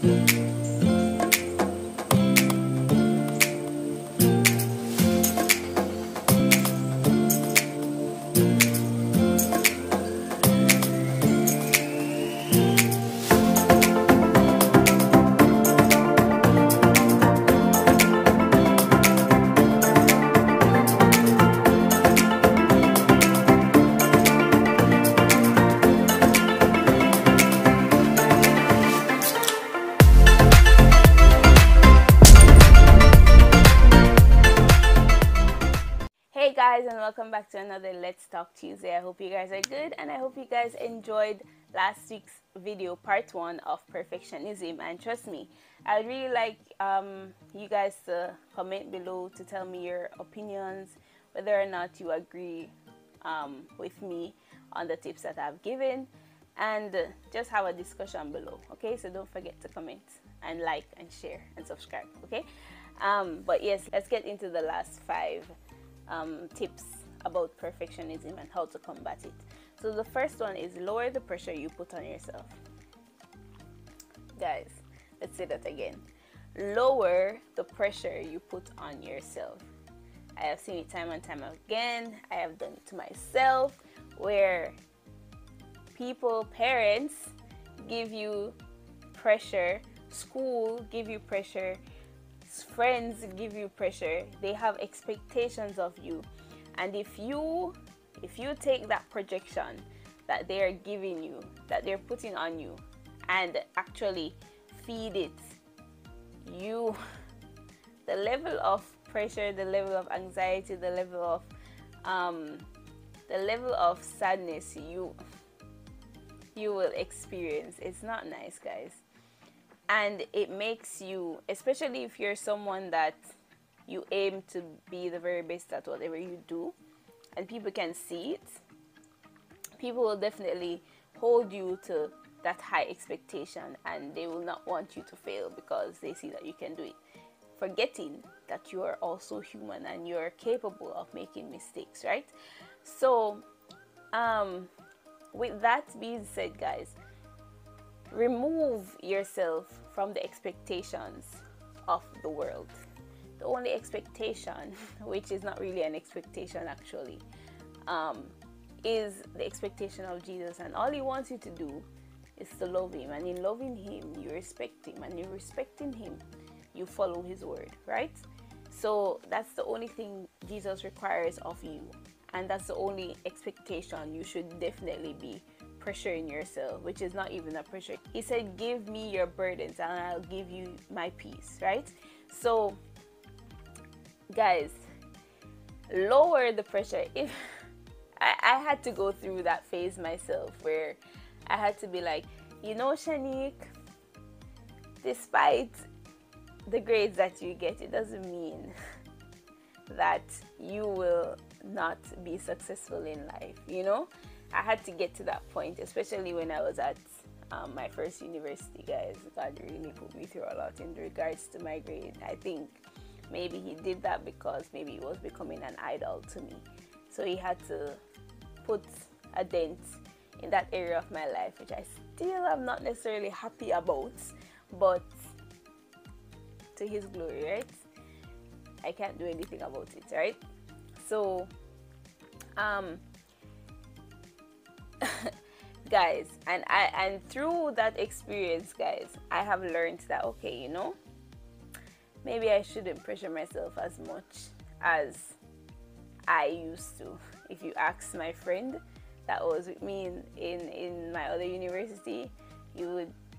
Hey guys, and welcome back to another Let's Talk Tuesday. I hope you guys are good, and I hope you guys enjoyed last week's video, part 1 of perfectionism. And trust me, I'd really like you guys to comment below to tell me your opinions, whether or not you agree with me on the tips that I've given, and just have a discussion below. Okay, so don't forget to comment and like and share and subscribe. Okay, but yes, let's get into the last 5 tips about perfectionism and how to combat it. So the first one is lower the pressure you put on yourself. Guys, let's say that again. Lower the pressure you put on yourself. I have seen it time and time again. I have done it to myself, where parents give you pressure, school give you pressure, friends give you pressure. They have expectations of you, and if you take that projection that they are giving you, that they're putting on you, and actually feed it, the level of pressure, the level of anxiety, the level of sadness you will experience, it's not nice, guys. And it makes you, especially if you're someone that you aim to be the very best at whatever you do, and people can see it, people will definitely hold you to that high expectation, and they will not want you to fail because they see that you can do it, forgetting that you are also human and you're capable of making mistakes, right? So with that being said, guys, remove yourself from the expectations of the world. The only expectation, which is not really an expectation actually, is the expectation of Jesus. And all he wants you to do is to love him. And in loving him, you respect him. And in respecting him, you follow his word, right? So that's the only thing Jesus requires of you. And that's the only expectation you should definitely be pressuring yourself, which is not even a pressure. He said, give me your burdens and I'll give you my peace, right? So guys, lower the pressure. If I had to go through that phase myself, where I had to be like, you know, Shanique, despite the grades that you get, it doesn't mean that you will not be successful in life, you know? I had to get to that point, especially when I was at my first university, guys. God really put me through a lot in regards to my grade. I think maybe he did that because maybe it was becoming an idol to me. So he had to put a dent in that area of my life, which I still am not necessarily happy about, but to his glory, right? I can't do anything about it, right? So guys, and through that experience, guys, I have learned that, okay, you know, maybe I shouldn't pressure myself as much as I used to. If you ask my friend that was with me in my other university,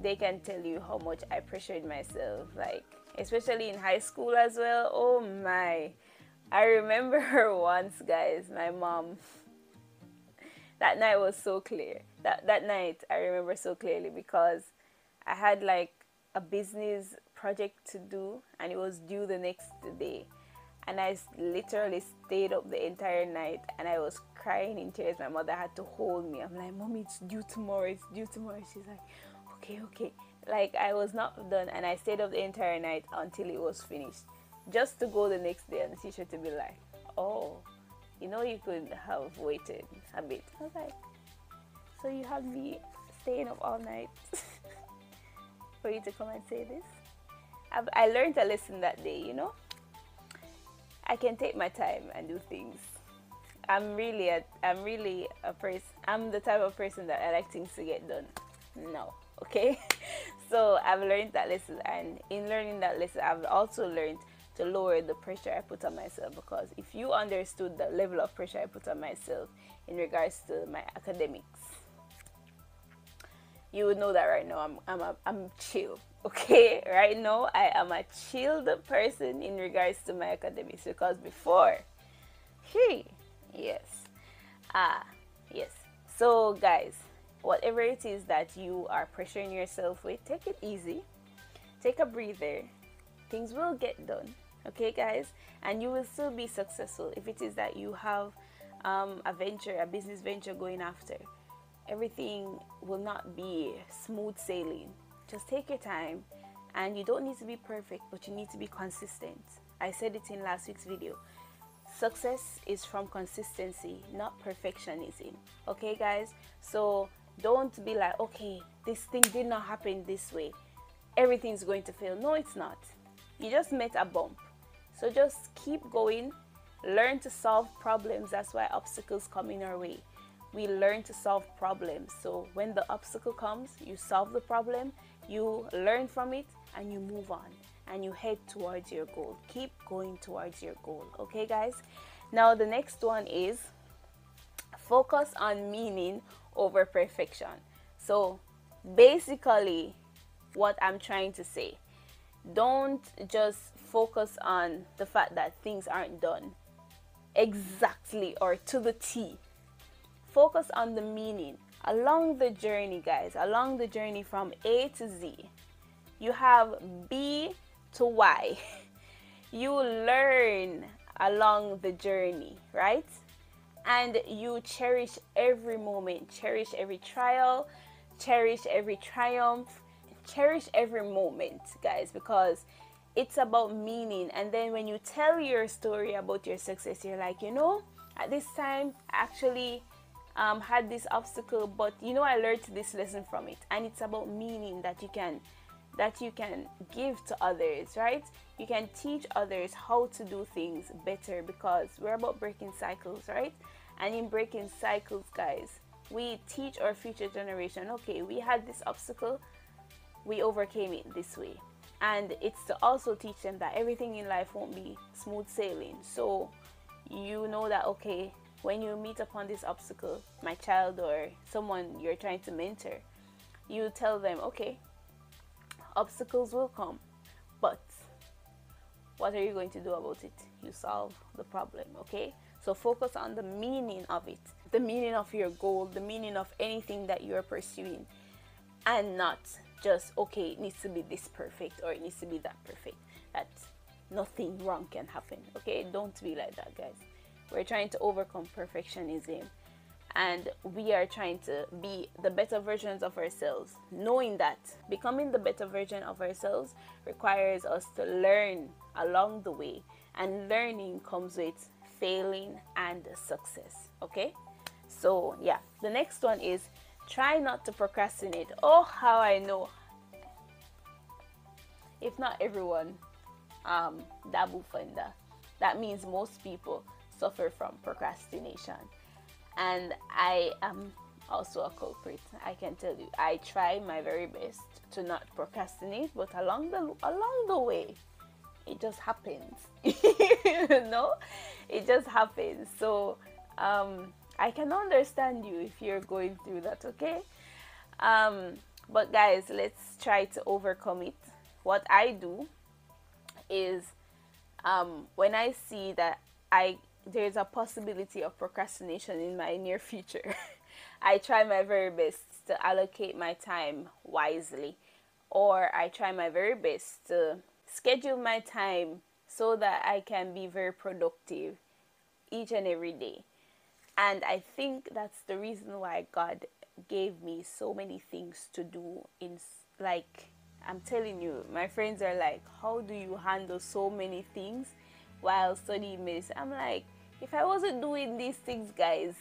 they can tell you how much I pressured myself, like especially in high school as well. Oh my, I remember once, guys, my mom, that night was so clear. That night I remember so clearly because I had like a business project to do and it was due the next day, and I literally stayed up the entire night and I was crying in tears. My mother had to hold me. I'm like, Mommy, it's due tomorrow, it's due tomorrow. She's like, okay. Like, I was not done, and I stayed up the entire night until it was finished, just to go the next day and the teacher to be like, oh, you know, you could have waited a bit. I was like, so you had me staying up all night for you to come and say this. I learned a lesson that day, you know. I can take my time and do things. I'm really a person. I'm the type of person that I like things to get done. No, okay. So I've learned that lesson, and in learning that lesson, I've also learned to lower the pressure I put on myself. Because if you understood the level of pressure I put on myself in regards to my academics, you would know that right now I'm chill. Okay, right now I am a chilled person in regards to my academics, because before, yes, yes. So guys, whatever it is that you are pressuring yourself with, take it easy, take a breather. Things will get done, okay guys, and you will still be successful. If it is that you have a business venture going after, everything will not be smooth sailing. Just take your time, and you don't need to be perfect, but you need to be consistent. I said it in last week's video. Success is from consistency, not perfectionism. Okay guys, so don't be like, okay, this thing did not happen this way, everything's going to fail. No, it's not. You just met a bump, so just keep going. Learn to solve problems. That's why obstacles come in our way. We learn to solve problems. So when the obstacle comes, you solve the problem, you learn from it, and you move on, and you head towards your goal. Keep going towards your goal, okay guys? Now the next one is focus on meaning over perfection. So basically what I'm trying to say, don't just focus on the fact that things aren't done exactly or to the T. Focus on the meaning along the journey, guys. Along the journey from A to Z, you have B to Y. You learn along the journey, right? And you cherish every moment, cherish every trial, cherish every triumph, cherish every moment, guys, because it's about meaning. And then when you tell your story about your success, you're like, you know, at this time I actually had this obstacle, but you know, I learned this lesson from it. And it's about meaning that you can give to others, right? You can teach others how to do things better, because we're about breaking cycles, right? And in breaking cycles, guys, we teach our future generation, okay, we had this obstacle, we overcame it this way. And it's to also teach them that everything in life won't be smooth sailing. So you know that, okay, when you meet upon this obstacle, my child or someone you're trying to mentor, you tell them, okay, obstacles will come, but what are you going to do about it? You solve the problem, okay? So focus on the meaning of it, the meaning of your goal, the meaning of anything that you're pursuing, and not just, okay, it needs to be this perfect or it needs to be that perfect, that nothing wrong can happen, okay? Don't be like that, guys. We're trying to overcome perfectionism, and we are trying to be the better versions of ourselves, knowing that becoming the better version of ourselves requires us to learn along the way, and learning comes with failing and success, okay? So yeah, the next one is try not to procrastinate. Oh, how I know, if not everyone, dabu funda, that means most people suffer from procrastination, and I am also a culprit. I can tell you, I try my very best to not procrastinate, but along the way, it just happens. You know, it just happens. So I can understand you if you're going through that, okay? But guys, let's try to overcome it. What I do is, when I see that there's a possibility of procrastination in my near future, I try my very best to allocate my time wisely, or I try my very best to schedule my time so that I can be very productive each and every day. And I think that's the reason why God gave me so many things to do. Like, I'm telling you, my friends are like, how do you handle so many things while studying medicine? I'm like, if I wasn't doing these things, guys,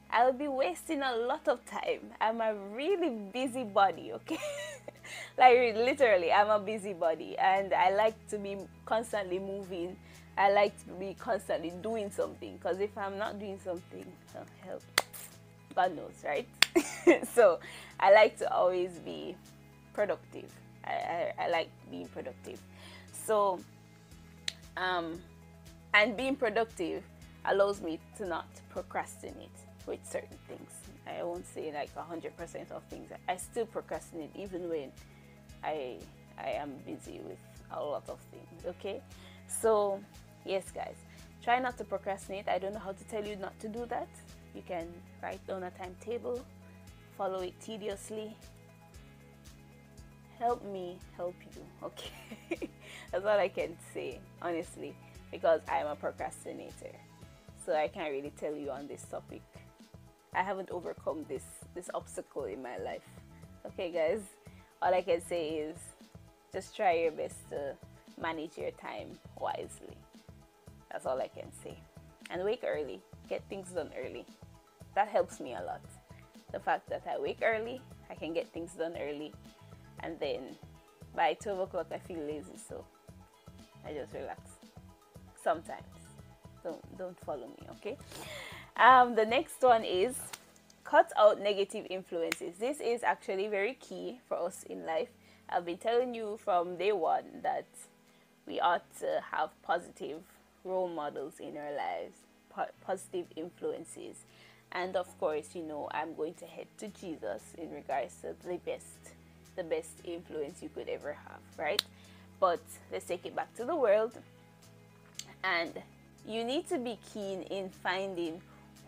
I'll be wasting a lot of time. I'm a really busy body, okay? Like literally, I'm a busybody, and I like to be constantly moving. I like to be constantly doing something, because if I'm not doing something, oh, help, God knows, right? So I like to always be productive. I like being productive. So and being productive allows me to not procrastinate with certain things. I won't say like 100% of things. I still procrastinate even when I am busy with a lot of things. Okay, so yes, guys, try not to procrastinate. I don't know how to tell you not to do that. You can write down a timetable, follow it tediously. Help me help you, okay? That's all I can say, honestly, because I'm a procrastinator. So I can't really tell you on this topic. I haven't overcome this obstacle in my life. Okay, guys, all I can say is just try your best to manage your time wisely. That's all I can say. And wake early. Get things done early. That helps me a lot. The fact that I wake early, I can get things done early, and then by 12 o'clock I feel lazy, so I just relax. Sometimes. Don't follow me, okay? The next one is cut out negative influences. This is actually very key for us in life. I've been telling you from day one that we ought to have positive role models in our lives, positive influences. And of course, you know, I'm going to head to Jesus in regards to the best influence you could ever have, right? But let's take it back to the world. And you need to be keen in finding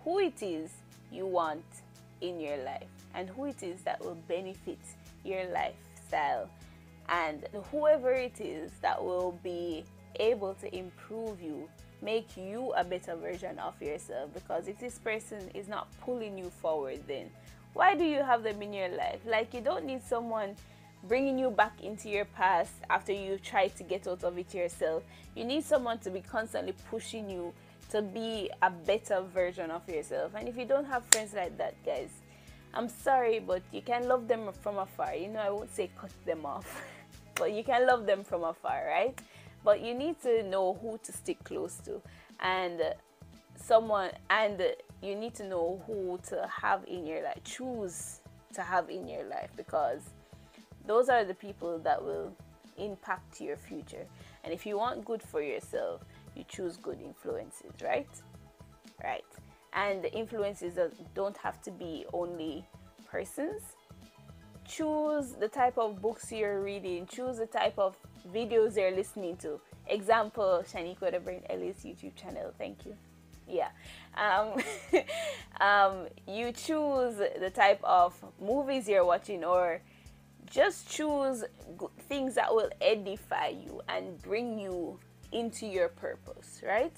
who it is you want in your life and who it is that will benefit your lifestyle, and whoever it is that will be able to improve you, make you a better version of yourself. Because if this person is not pulling you forward, then why do you have them in your life? Like, you don't need someone bringing you back into your past after you try to get out of it yourself. You need someone to be constantly pushing you to be a better version of yourself. And if you don't have friends like that, guys, I'm sorry, but you can love them from afar. You know, I won't say cut them off, but you can love them from afar, right? But you need to know who to stick close to, and you need to know who to have in your life, choose to have in your life, because those are the people that will impact your future. And if you want good for yourself, you choose good influences, right? Right. And the influences that don't have to be only persons. Choose the type of books you're reading. Choose the type of videos you're listening to. Example, Shaniqua the Brain Ellis YouTube channel. Thank you. Yeah. You choose the type of movies you're watching, or just choose things that will edify you and bring you into your purpose, right?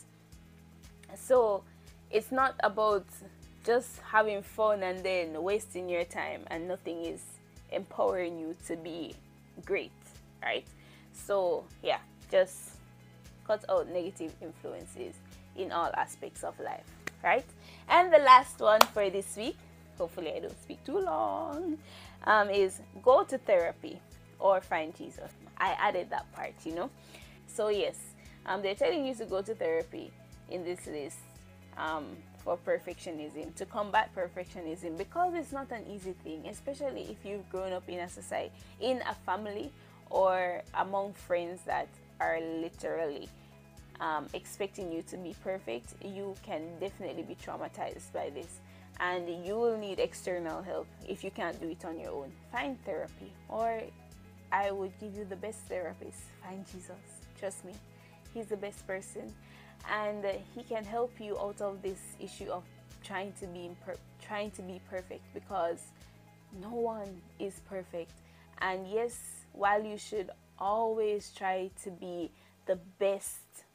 So it's not about just having fun and then wasting your time and nothing is empowering you to be great, right? So yeah, just cut out negative influences in all aspects of life, right? And the last one for this week, hopefully I don't speak too long, is go to therapy or find Jesus. I added that part, you know. So yes, they're telling you to go to therapy in this list for perfectionism, to combat perfectionism, because it's not an easy thing, especially if you've grown up in a society, in a family, or among friends that are literally expecting you to be perfect. You can definitely be traumatized by this, and you will need external help if you can't do it on your own. Find therapy, or I would give you the best therapist. Find Jesus. Trust me, he's the best person, and he can help you out of this issue of trying to be perfect, because no one is perfect. And yes, while you should always try to be the best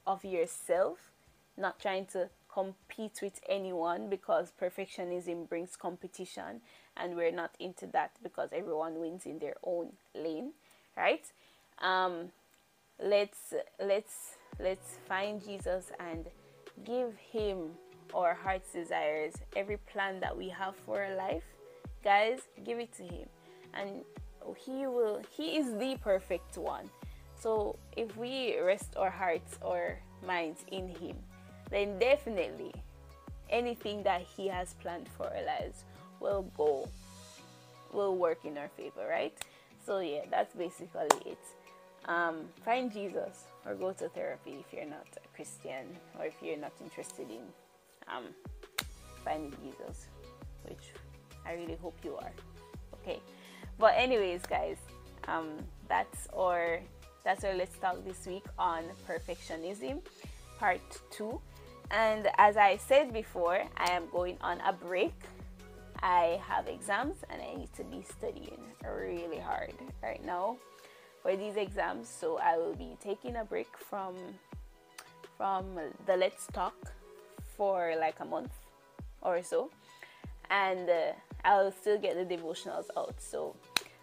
of yourself, not trying to compete with anyone, because perfectionism brings competition, and we're not into that, because everyone wins in their own lane, right? Let's find Jesus and give him our heart's desires, every plan that we have for our life, guys, give it to him, and he is the perfect one. So if we rest our hearts or minds in him, then definitely anything that he has planned for our lives will work in our favor, right? So yeah, that's basically it. Find Jesus or go to therapy if you're not a Christian, or if you're not interested in finding Jesus, which I really hope you are. Okay, but anyways, guys, that's our Let's Talk this week on perfectionism, part 2. And as I said before, I am going on a break. I have exams and I need to be studying really hard right now for these exams, so I will be taking a break from the Let's Talk for like a month or so, and I'll still get the devotionals out. So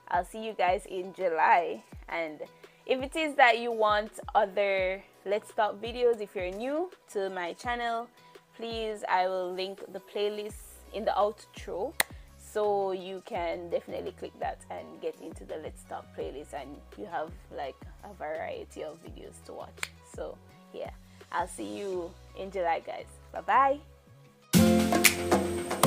I'll see you guys in July. And if it is that you want other Let's Talk videos, if you're new to my channel, please, I will link the playlist in the outro, so you can definitely click that and get into the Let's Talk playlist, and you have like a variety of videos to watch. So yeah, I'll see you in July, guys. Bye bye.